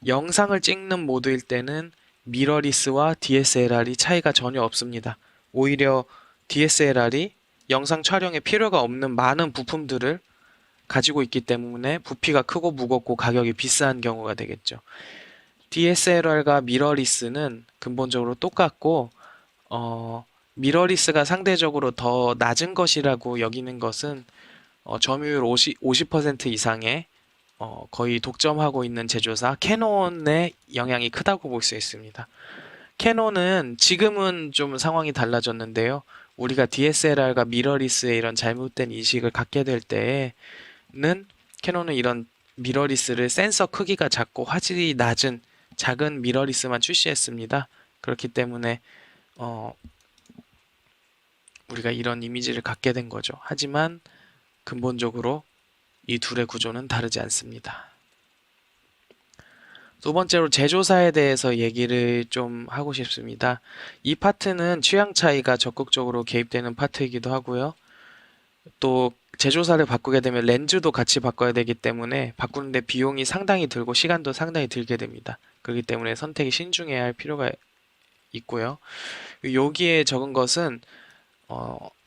[SPEAKER 1] 영상을 찍는 모드일 때는 미러리스와 DSLR이 차이가 전혀 없습니다. 오히려 DSLR이 영상 촬영에 필요가 없는 많은 부품들을 가지고 있기 때문에 부피가 크고 무겁고 가격이 비싼 경우가 되겠죠. DSLR과 미러리스는 근본적으로 똑같고, 미러리스가 상대적으로 더 낮은 것이라고 여기는 것은 점유율 50% 이상의 거의 독점하고 있는 제조사 캐논의 영향이 크다고 볼 수 있습니다. 캐논은 지금은 좀 상황이 달라졌는데요. 우리가 DSLR과 미러리스의 이런 잘못된 인식을 갖게 될 때에는 캐논은 이런 미러리스를 센서 크기가 작고 화질이 낮은 작은 미러리스만 출시했습니다. 그렇기 때문에 우리가 이런 이미지를 갖게 된 거죠. 하지만 근본적으로 이 둘의 구조는 다르지 않습니다. 두 번째로 제조사에 대해서 얘기를 좀 하고 싶습니다. 이 파트는 취향 차이가 적극적으로 개입되는 파트이기도 하고요. 또 제조사를 바꾸게 되면 렌즈도 같이 바꿔야 되기 때문에 바꾸는데 비용이 상당히 들고 시간도 상당히 들게 됩니다. 그렇기 때문에 선택이 신중해야 할 필요가 있고요. 여기에 적은 것은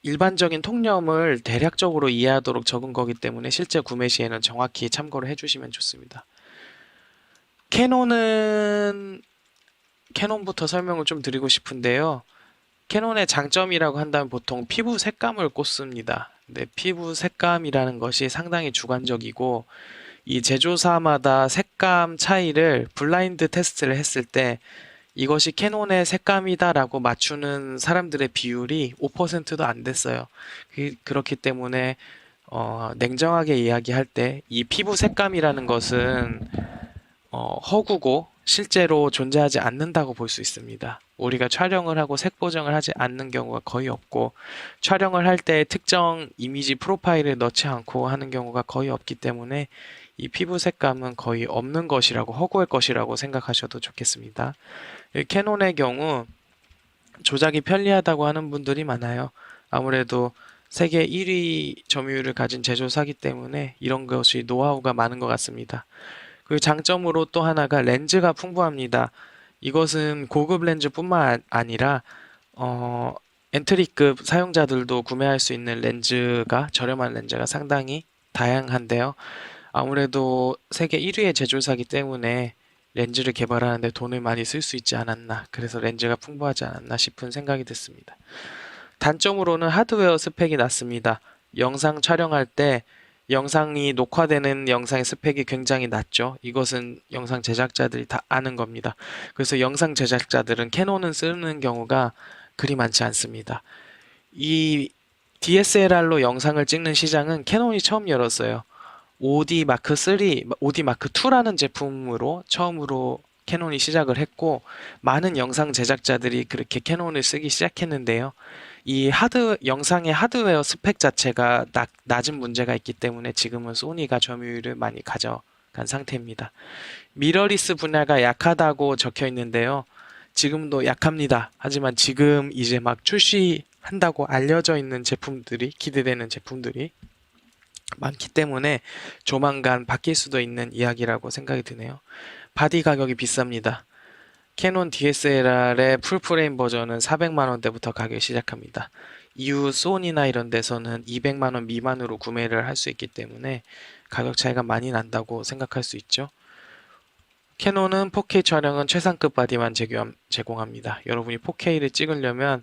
[SPEAKER 1] 일반적인 통념을 대략적으로 이해하도록 적은 거기 때문에 실제 구매 시에는 정확히 참고를 해주시면 좋습니다. 캐논부터 설명을 좀 드리고 싶은데요. 캐논의 장점이라고 한다면 보통 피부 색감을 꼽습니다. 근데 피부 색감이라는 것이 상당히 주관적이고 이 제조사마다 색감 차이를 블라인드 테스트를 했을 때 이것이 캐논의 색감이다라고 맞추는 사람들의 비율이 5%도 안 됐어요. 그렇기 때문에 냉정하게 이야기할 때 이 피부 색감이라는 것은 허구고 실제로 존재하지 않는다고 볼 수 있습니다. 우리가 촬영을 하고 색 보정을 하지 않는 경우가 거의 없고 촬영을 할 때 특정 이미지 프로파일을 넣지 않고 하는 경우가 거의 없기 때문에 이 피부 색감은 거의 없는 것이라고 허구의 것이라고 생각하셔도 좋겠습니다. 캐논의 경우 조작이 편리하다고 하는 분들이 많아요. 아무래도 세계 1위 점유율을 가진 제조사기 때문에 이런 것이 노하우가 많은 것 같습니다. 그 장점으로 또 하나가 렌즈가 풍부합니다. 이것은 고급 렌즈뿐만 아니라 엔트리급 사용자들도 구매할 수 있는 렌즈가 저렴한 렌즈가 상당히 다양한데요. 아무래도 세계 1위의 제조사기 때문에 렌즈를 개발하는데 돈을 많이 쓸 수 있지 않았나, 그래서 렌즈가 풍부하지 않았나 싶은 생각이 듭니다. 단점으로는 하드웨어 스펙이 낮습니다. 영상 촬영할 때 영상이 녹화되는 영상의 스펙이 굉장히 낮죠. 이것은 영상 제작자들이 다 아는 겁니다. 그래서 영상 제작자들은 캐논을 쓰는 경우가 그리 많지 않습니다. 이 DSLR로 영상을 찍는 시장은 캐논이 처음 열었어요. OD 마크 3, OD 마크 2라는 제품으로 처음으로 캐논이 시작을 했고 많은 영상 제작자들이 그렇게 캐논을 쓰기 시작했는데요. 이 영상의 하드웨어 스펙 자체가 낮은 문제가 있기 때문에 지금은 소니가 점유율을 많이 가져간 상태입니다. 미러리스 분야가 약하다고 적혀 있는데요. 지금도 약합니다. 하지만 지금 이제 막 출시한다고 알려져 있는 제품들이, 기대되는 제품들이 많기 때문에 조만간 바뀔 수도 있는 이야기라고 생각이 드네요. 바디 가격이 비쌉니다. 캐논 DSLR의 풀프레임 버전은 400만 원대부터 가격이 시작합니다. 이후 소니나 이런 데서는 200만 원 미만으로 구매를 할 수 있기 때문에 가격 차이가 많이 난다고 생각할 수 있죠. 캐논은 4K 촬영은 최상급 바디만 제공합니다. 여러분이 4K를 찍으려면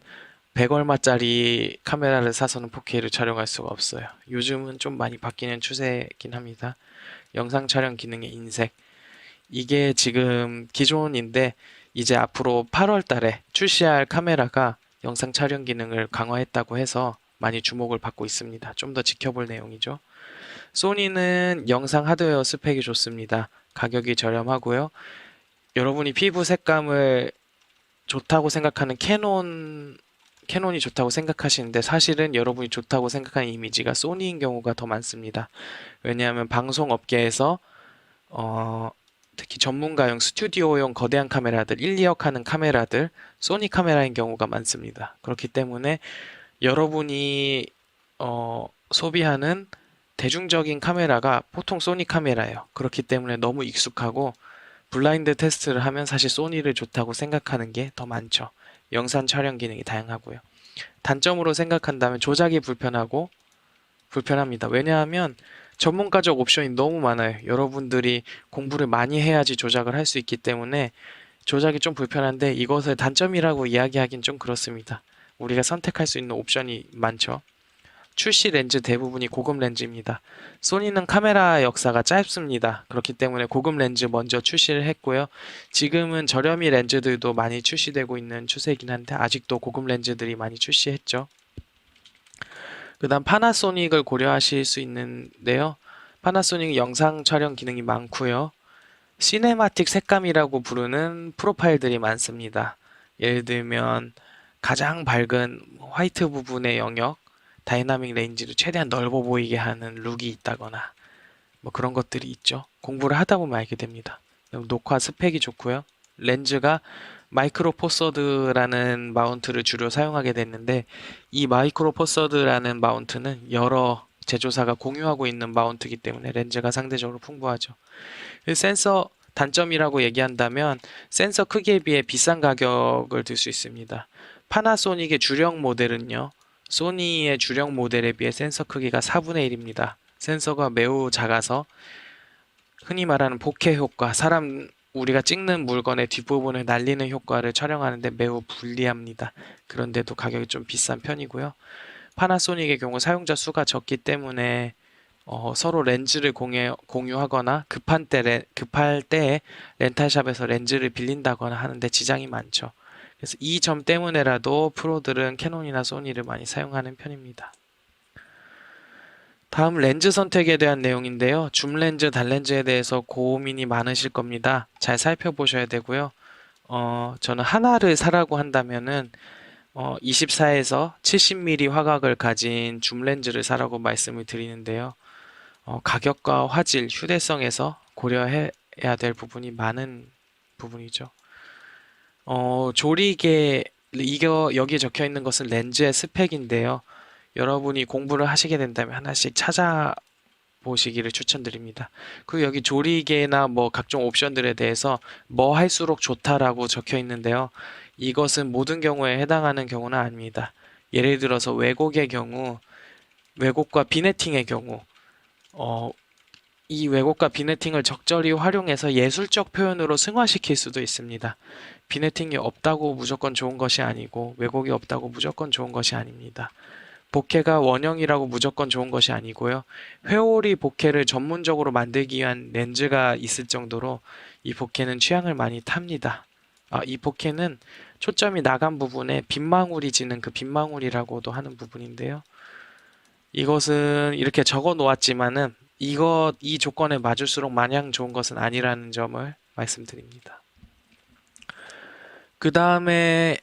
[SPEAKER 1] 100얼마짜리 카메라를 사서는 4K를 촬영할 수가 없어요. 요즘은 좀 많이 바뀌는 추세이긴 합니다. 영상 촬영 기능의 인색. 이게 지금 기존인데 이제 앞으로 8월 달에 출시할 카메라가 영상 촬영 기능을 강화했다고 해서 많이 주목을 받고 있습니다. 좀 더 지켜볼 내용이죠. 소니는 영상 하드웨어 스펙이 좋습니다. 가격이 저렴하고요. 여러분이 피부 색감을 좋다고 생각하는 캐논이 좋다고 생각하시는데 사실은 여러분이 좋다고 생각하는 이미지가 소니인 경우가 더 많습니다. 왜냐하면 방송업계에서 특히 전문가용 스튜디오용 거대한 카메라들, 1, 2억 하는 카메라들, 소니 카메라인 경우가 많습니다. 그렇기 때문에 여러분이 소비하는 대중적인 카메라가 보통 소니 카메라예요. 그렇기 때문에 너무 익숙하고 블라인드 테스트를 하면 사실 소니를 좋다고 생각하는 게 더 많죠. 영상 촬영 기능이 다양하고요. 단점으로 생각한다면 조작이 불편합니다. 왜냐하면 전문가적 옵션이 너무 많아요. 여러분들이 공부를 많이 해야지 조작을 할 수 있기 때문에 조작이 좀 불편한데 이것을 단점이라고 이야기하긴 좀 그렇습니다. 우리가 선택할 수 있는 옵션이 많죠. 출시 렌즈 대부분이 고급 렌즈입니다. 소니는 카메라 역사가 짧습니다. 그렇기 때문에 고급 렌즈 먼저 출시를 했고요. 지금은 저렴이 렌즈들도 많이 출시되고 있는 추세이긴 한데 아직도 고급 렌즈들이 많이 출시했죠. 그 다음 파나소닉을 고려하실 수 있는데요. 파나소닉 영상 촬영 기능이 많고요. 시네마틱 색감이라고 부르는 프로파일들이 많습니다. 예를 들면 가장 밝은 화이트 부분의 영역, 다이나믹 레인지를 최대한 넓어 보이게 하는 룩이 있다거나 뭐 그런 것들이 있죠. 공부를 하다 보면 알게 됩니다. 녹화 스펙이 좋고요. 렌즈가 마이크로 포서드라는 마운트를 주로 사용하게 됐는데 이 마이크로 포서드라는 마운트는 여러 제조사가 공유하고 있는 마운트이기 때문에 렌즈가 상대적으로 풍부하죠. 센서 단점이라고 얘기한다면 센서 크기에 비해 비싼 가격을 들 수 있습니다. 파나소닉의 주력 모델은요. 소니의 주력 모델에 비해 센서 크기가 4분의 1입니다. 센서가 매우 작아서 흔히 말하는 보케 효과, 우리가 찍는 물건의 뒷부분을 날리는 효과를 촬영하는데 매우 불리합니다. 그런데도 가격이 좀 비싼 편이고요. 파나소닉의 경우 사용자 수가 적기 때문에 서로 렌즈를 공유하거나 급할 때에 렌탈샵에서 렌즈를 빌린다거나 하는데 지장이 많죠. 그래서 이 점 때문에라도 프로들은 캐논이나 소니를 많이 사용하는 편입니다. 다음 렌즈 선택에 대한 내용인데요. 줌 렌즈, 단렌즈에 대해서 고민이 많으실 겁니다. 잘 살펴보셔야 되고요. 저는 하나를 사라고 한다면은 24에서 70mm 화각을 가진 줌 렌즈를 사라고 말씀을 드리는데요. 가격과 화질, 휴대성에서 고려해야 될 부분이 많은 부분이죠. 여기에 적혀 있는 것은 렌즈의 스펙인데요. 여러분이 공부를 하시게 된다면 하나씩 찾아보시기를 추천드립니다. 그리고 여기 조리개나 뭐 각종 옵션들에 대해서 뭐 할수록 좋다라고 적혀 있는데요. 이것은 모든 경우에 해당하는 경우는 아닙니다. 예를 들어서 왜곡과 비네팅의 경우, 이 왜곡과 비네팅을 적절히 활용해서 예술적 표현으로 승화시킬 수도 있습니다. 비네팅이 없다고 무조건 좋은 것이 아니고 왜곡이 없다고 무조건 좋은 것이 아닙니다. 보케가 원형이라고 무조건 좋은 것이 아니고요. 회오리 보케를 전문적으로 만들기 위한 렌즈가 있을 정도로 이 보케는 취향을 많이 탑니다. 이 보케는 초점이 나간 부분에 빗망울이 지는 그 빗망울이라고도 하는 부분인데요. 이것은 이렇게 적어 놓았지만은 이 조건에 맞을수록 마냥 좋은 것은 아니라는 점을 말씀드립니다. 그 다음에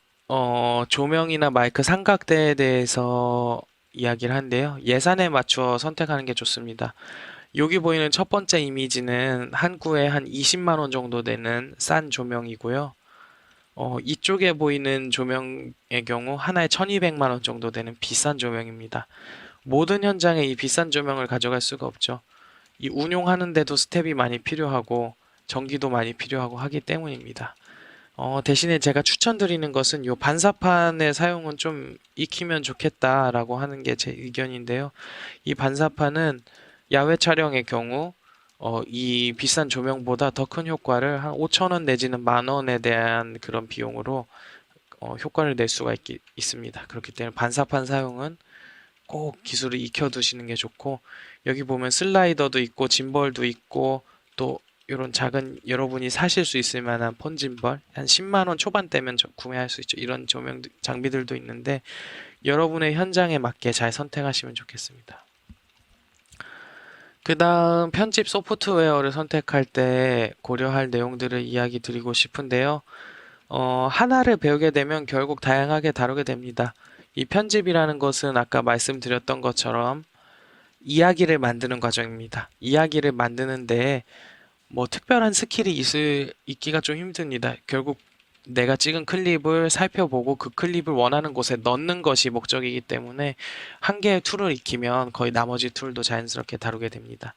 [SPEAKER 1] 조명이나 마이크 삼각대에 대해서 이야기를 한데요. 예산에 맞추어 선택하는 게 좋습니다. 여기 보이는 첫 번째 이미지는 한 구에 한 20만 원 정도 되는 싼 조명이고요. 이쪽에 보이는 조명의 경우 하나에 1200만 원 정도 되는 비싼 조명입니다. 모든 현장에 이 비싼 조명을 가져갈 수가 없죠. 이 운용하는데도 스텝이 많이 필요하고 전기도 많이 필요하고 하기 때문입니다. 대신에 제가 추천드리는 것은 이 반사판의 사용은 좀 익히면 좋겠다라고 하는 게 제 의견인데요. 이 반사판은 야외 촬영의 경우 이 비싼 조명보다 더 큰 효과를 한 5,000원 내지는 10,000원에 대한 그런 비용으로 효과를 낼 수가 있습니다. 그렇기 때문에 반사판 사용은 꼭 기술을 익혀두시는 게 좋고, 여기 보면 슬라이더도 있고 짐벌도 있고, 또 이런 작은 여러분이 사실 수 있을 만한 폰 짐벌 한 10만 원 초반대면 구매할 수 있죠. 이런 조명 장비들도 있는데 여러분의 현장에 맞게 잘 선택하시면 좋겠습니다. 그 다음 편집 소프트웨어를 선택할 때 고려할 내용들을 이야기 드리고 싶은데요. 하나를 배우게 되면 결국 다양하게 다루게 됩니다. 이 편집이라는 것은 아까 말씀드렸던 것처럼 이야기를 만드는 과정입니다. 이야기를 만드는데 뭐 특별한 스킬이 있기가 좀 힘듭니다. 결국 내가 찍은 클립을 살펴보고 그 클립을 원하는 곳에 넣는 것이 목적이기 때문에 한 개의 툴을 익히면 거의 나머지 툴도 자연스럽게 다루게 됩니다.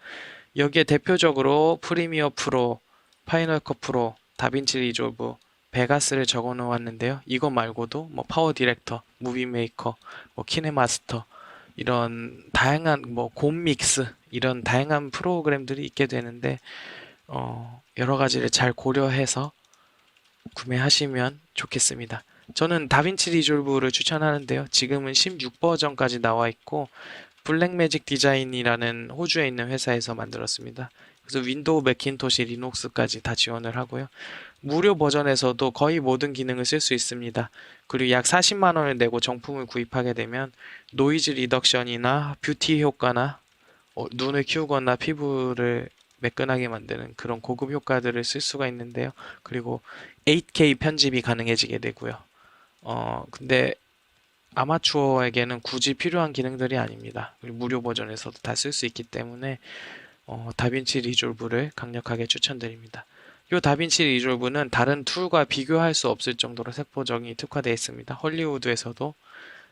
[SPEAKER 1] 여기에 대표적으로 프리미어 프로, 파이널 컷 프로, 다빈치 리졸브, 베가스를 적어 놓았는데요. 이거 말고도 뭐 파워 디렉터, 무비 메이커, 뭐 키네마스터 이런 다양한 뭐 곰 믹스 이런 다양한 프로그램들이 있게 되는데 여러 가지를 잘 고려해서 구매하시면 좋겠습니다. 저는 다빈치 리졸브를 추천하는데요. 지금은 16 버전까지 나와 있고 블랙매직 디자인이라는 호주에 있는 회사에서 만들었습니다. 그래서 윈도우, 매킨토시, 리눅스까지 다 지원을 하고요. 무료 버전에서도 거의 모든 기능을 쓸 수 있습니다. 그리고 약 40만 원을 내고 정품을 구입하게 되면 노이즈 리덕션이나 뷰티 효과나 눈을 키우거나 피부를 매끈하게 만드는 그런 고급 효과들을 쓸 수가 있는데요. 그리고 8K 편집이 가능해지게 되고요. 근데 아마추어에게는 굳이 필요한 기능들이 아닙니다. 그리고 무료 버전에서도 다 쓸 수 있기 때문에 다빈치 리졸브를 강력하게 추천드립니다. 이 다빈치 리졸브는 다른 툴과 비교할 수 없을 정도로 세포적이 특화되어 있습니다. 헐리우드에서도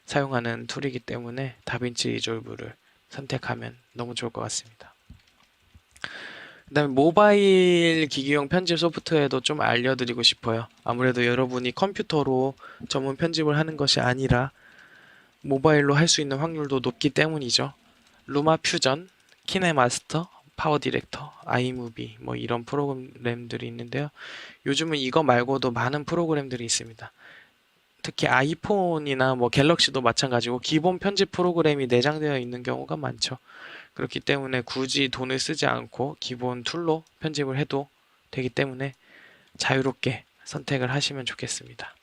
[SPEAKER 1] 사용하는 툴이기 때문에 다빈치 리졸브를 선택하면 너무 좋을 것 같습니다. 그다음에 모바일 기기용 편집 소프트웨어도 좀 알려드리고 싶어요. 아무래도 여러분이 컴퓨터로 전문 편집을 하는 것이 아니라 모바일로 할 수 있는 확률도 높기 때문이죠. 루마 퓨전, 키네마스터, 파워 디렉터, 아이무비 뭐 이런 프로그램들이 있는데요. 요즘은 이거 말고도 많은 프로그램들이 있습니다. 특히 아이폰이나 뭐 갤럭시도 마찬가지고 기본 편집 프로그램이 내장되어 있는 경우가 많죠. 그렇기 때문에 굳이 돈을 쓰지 않고 기본 툴로 편집을 해도 되기 때문에 자유롭게 선택을 하시면 좋겠습니다.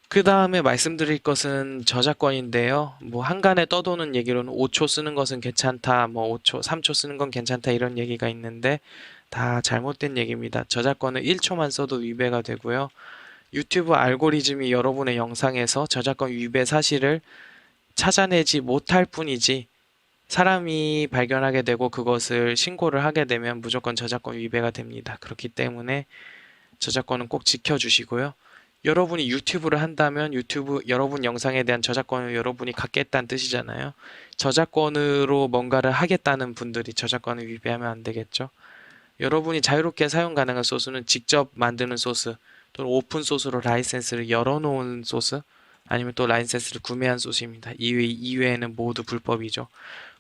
[SPEAKER 1] 그 다음에 말씀드릴 것은 저작권인데요. 뭐 한간에 떠도는 얘기로는 5초 쓰는 것은 괜찮다, 뭐 5초, 3초 쓰는 건 괜찮다 이런 얘기가 있는데 다 잘못된 얘기입니다. 저작권은 1초만 써도 위배가 되고요. 유튜브 알고리즘이 여러분의 영상에서 저작권 위배 사실을 찾아내지 못할 뿐이지 사람이 발견하게 되고 그것을 신고를 하게 되면 무조건 저작권 위배가 됩니다. 그렇기 때문에 저작권은 꼭 지켜주시고요. 여러분이 유튜브를 한다면 유튜브 여러분 영상에 대한 저작권을 여러분이 갖겠다는 뜻이잖아요. 저작권으로 뭔가를 하겠다는 분들이 저작권을 위배하면 안 되겠죠. 여러분이 자유롭게 사용 가능한 소스는 직접 만드는 소스 또는 오픈 소스로 라이센스를 열어놓은 소스 아니면 또 라이센스를 구매한 소스입니다. 이외에는 모두 불법이죠.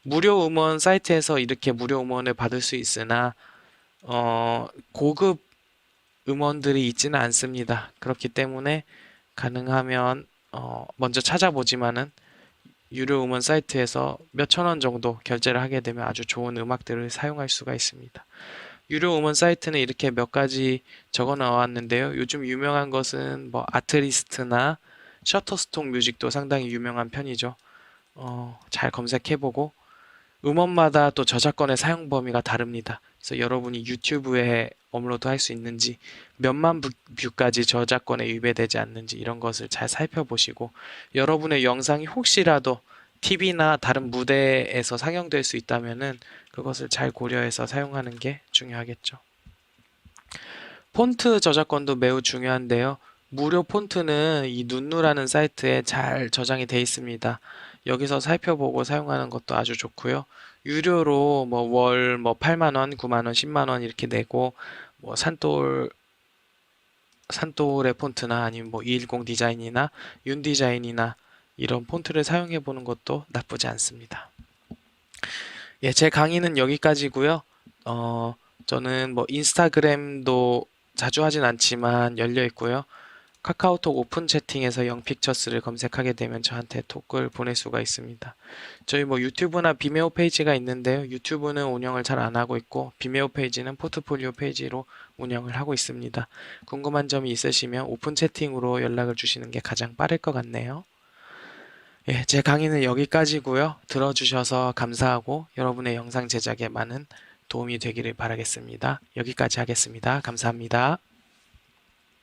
[SPEAKER 1] 무료 음원 사이트에서 이렇게 무료 음원을 받을 수 있으나 고급 음원들이 있지는 않습니다. 그렇기 때문에 가능하면 먼저 찾아보지만은 유료 음원 사이트에서 몇천 원 정도 결제를 하게 되면 아주 좋은 음악들을 사용할 수가 있습니다. 유료 음원 사이트는 이렇게 몇 가지 적어 나왔는데요. 요즘 유명한 것은 뭐 아트리스트나 셔터스톡 뮤직도 상당히 유명한 편이죠. 잘 검색해보고 음원마다 또 저작권의 사용 범위가 다릅니다. 그래서 여러분이 유튜브에 업로드 할 수 있는지 몇만 뷰까지 저작권에 위배되지 않는지 이런 것을 잘 살펴보시고 여러분의 영상이 혹시라도 TV나 다른 무대에서 상영될 수 있다면은 그것을 잘 고려해서 사용하는 게 중요하겠죠. 폰트 저작권도 매우 중요한데요. 무료 폰트는 이 눈누라는 사이트에 잘 저장이 되어 있습니다. 여기서 살펴보고 사용하는 것도 아주 좋고요. 유료로 뭐 월 뭐 8만 원, 9만 원, 10만 원 이렇게 내고 뭐 산돌의 폰트나 아니면 뭐 210 디자인이나 윤 디자인이나 이런 폰트를 사용해 보는 것도 나쁘지 않습니다. 예, 제 강의는 여기까지고요. 어, 저는 뭐 인스타그램도 자주 하진 않지만 열려 있고요. 카카오톡 오픈 채팅에서 영픽처스를 검색하게 되면 저한테 톡을 보낼 수가 있습니다. 저희 뭐 유튜브나 비메오 페이지가 있는데요. 유튜브는 운영을 잘 안 하고 있고 비메오 페이지는 포트폴리오 페이지로 운영을 하고 있습니다. 궁금한 점이 있으시면 오픈 채팅으로 연락을 주시는 게 가장 빠를 것 같네요. 예, 제 강의는 여기까지고요. 들어주셔서 감사하고 여러분의 영상 제작에 많은 도움이 되기를 바라겠습니다. 여기까지 하겠습니다. 감사합니다.